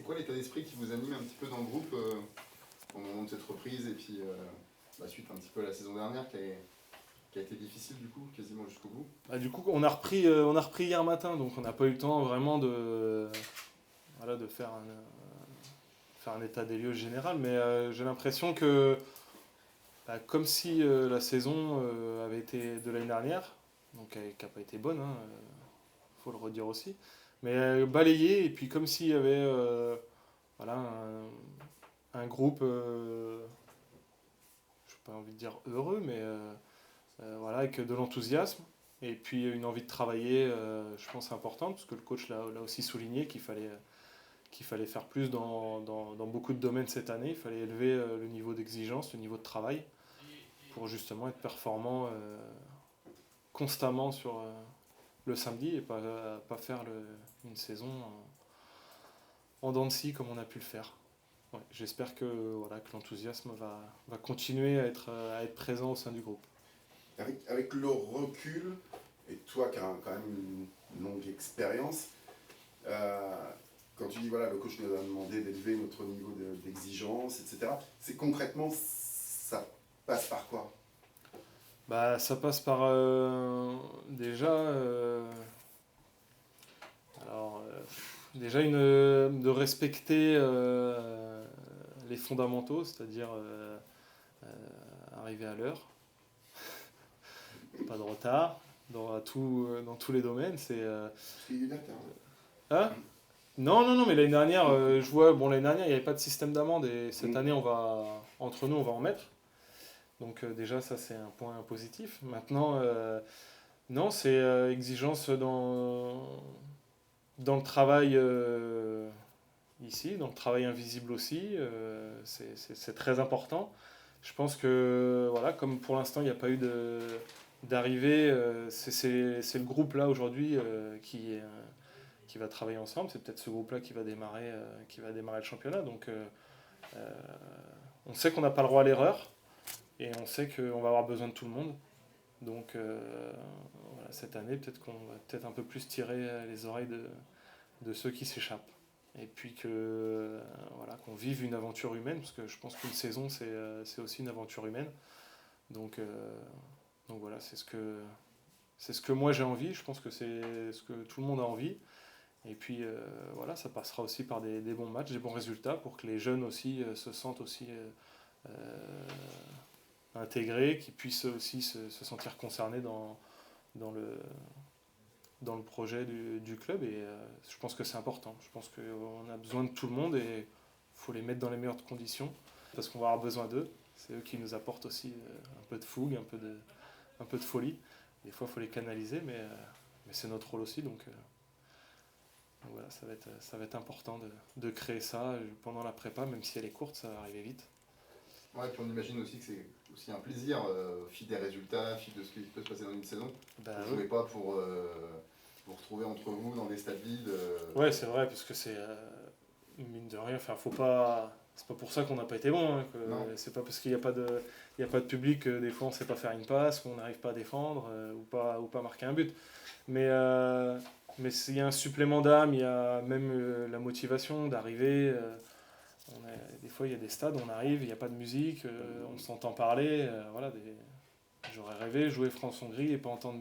C'est quoi l'état d'esprit qui vous anime un petit peu dans le groupe au moment de cette reprise et puis suite un petit peu à la saison dernière qui a été difficile du coup, quasiment jusqu'au bout? Du coup, on a repris hier matin, donc on n'a pas eu le temps vraiment de faire un état des lieux général, mais j'ai l'impression que, comme si la saison avait été de l'année dernière, donc qui n'a pas été bonne, faut le redire aussi, mais balayée, et puis comme s'il y avait voilà, un groupe, je n'ai pas envie de dire heureux, mais voilà, avec de l'enthousiasme et puis une envie de travailler, je pense, importante, parce que le coach l'a aussi souligné qu'il fallait faire plus dans beaucoup de domaines cette année. Il fallait élever le niveau d'exigence, le niveau de travail, pour justement être performant constamment sur le samedi et pas faire une saison en dents de scie comme on a pu le faire. Ouais, j'espère que, voilà, que l'enthousiasme va continuer à être présent au sein du groupe. Avec le recul, et toi qui as quand même une longue expérience, quand tu dis voilà, le coach nous a demandé d'élever notre niveau d'exigence, etc., c'est concrètement, ça passe par quoi? Ça passe par déjà, déjà de respecter les fondamentaux, c'est-à-dire arriver à l'heure, pas de retard, dans tous les domaines. Parce qu'il y a eu de la terre. Hein? Non, mais l'année dernière, je vois, bon, l'année dernière, il n'y avait pas de système d'amende, et cette année, entre nous, on va en mettre. Donc déjà, ça, c'est un point positif. Maintenant, non, c'est exigence dans le travail ici, dans le travail invisible aussi. C'est très important. Je pense que, voilà, comme pour l'instant, il n'y a pas eu d'arrivée, c'est le groupe là aujourd'hui qui va travailler ensemble. C'est peut-être ce groupe-là qui va démarrer le championnat. Donc, on sait qu'on n'a pas le droit à l'erreur et on sait qu'on va avoir besoin de tout le monde. Donc, voilà, cette année, peut-être qu'on va peut-être un peu plus tirer les oreilles de ceux qui s'échappent. Et puis voilà, qu'on vive une aventure humaine, parce que je pense qu'une saison, c'est aussi une aventure humaine. Donc voilà, c'est ce que moi j'ai envie. Je pense que c'est ce que tout le monde a envie. Et puis voilà, ça passera aussi par des bons matchs, des bons résultats, pour que les jeunes aussi se sentent aussi intégrés, qu'ils puissent aussi se sentir concernés dans le projet du club. Et je pense que c'est important. Je pense qu'on a besoin de tout le monde et il faut les mettre dans les meilleures conditions, parce qu'on va avoir besoin d'eux. C'est eux qui nous apportent aussi un peu de fougue, un peu de folie. Des fois, il faut les canaliser, mais c'est notre rôle aussi. Donc voilà, ça va être important de créer ça pendant la prépa, même si elle est courte, ça va arriver vite. Ouais, puis on imagine aussi que c'est aussi un plaisir, fil des résultats, fil de ce qui peut se passer dans une saison. Vous ne jouez pas pour vous retrouver entre vous dans des stades vides. Ouais, c'est vrai, parce que c'est mine de rien, faut pas. C'est pas pour ça qu'on n'a pas été bon. C'est pas parce qu'il n'y a pas de public que des fois on ne sait pas faire une passe, qu'on n'arrive pas à défendre ou pas marquer un but. Mais il y a un supplément d'âme, il y a même la motivation d'arriver. Des fois, il y a des stades, on arrive, il n'y a pas de musique, on s'entend parler. Voilà, j'aurais rêvé jouer France-Hongrie et pas entendre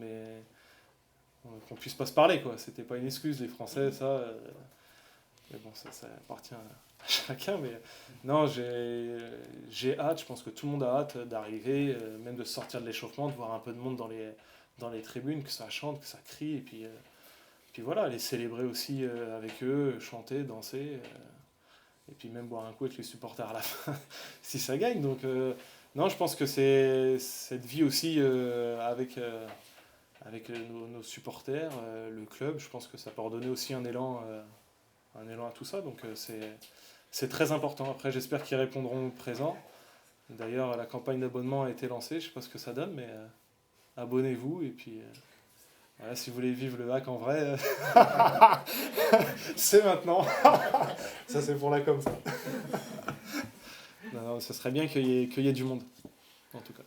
qu'on puisse pas se parler, quoi. C'était pas une excuse, les Français, ça. Mais bon, ça appartient à chacun. Mais non, j'ai hâte, je pense que tout le monde a hâte d'arriver, même de sortir de l'échauffement, de voir un peu de monde dans les tribunes, que ça chante, que ça crie, et puis voilà, les célébrer aussi avec eux, chanter, danser, et puis même boire un coup avec les supporters à la fin, si ça gagne. Donc non, je pense que c'est cette vie aussi avec nos supporters, le club, je pense que ça peut redonner aussi un élan à tout ça. Donc c'est très important. Après, j'espère qu'ils répondront présent. D'ailleurs, la campagne d'abonnement a été lancée, je ne sais pas ce que ça donne, mais abonnez-vous. Et puis, voilà, si vous voulez vivre le hack en vrai, c'est maintenant. Ça, c'est pour la com, ça. Non, ce serait bien qu'il y ait du monde, en tout cas.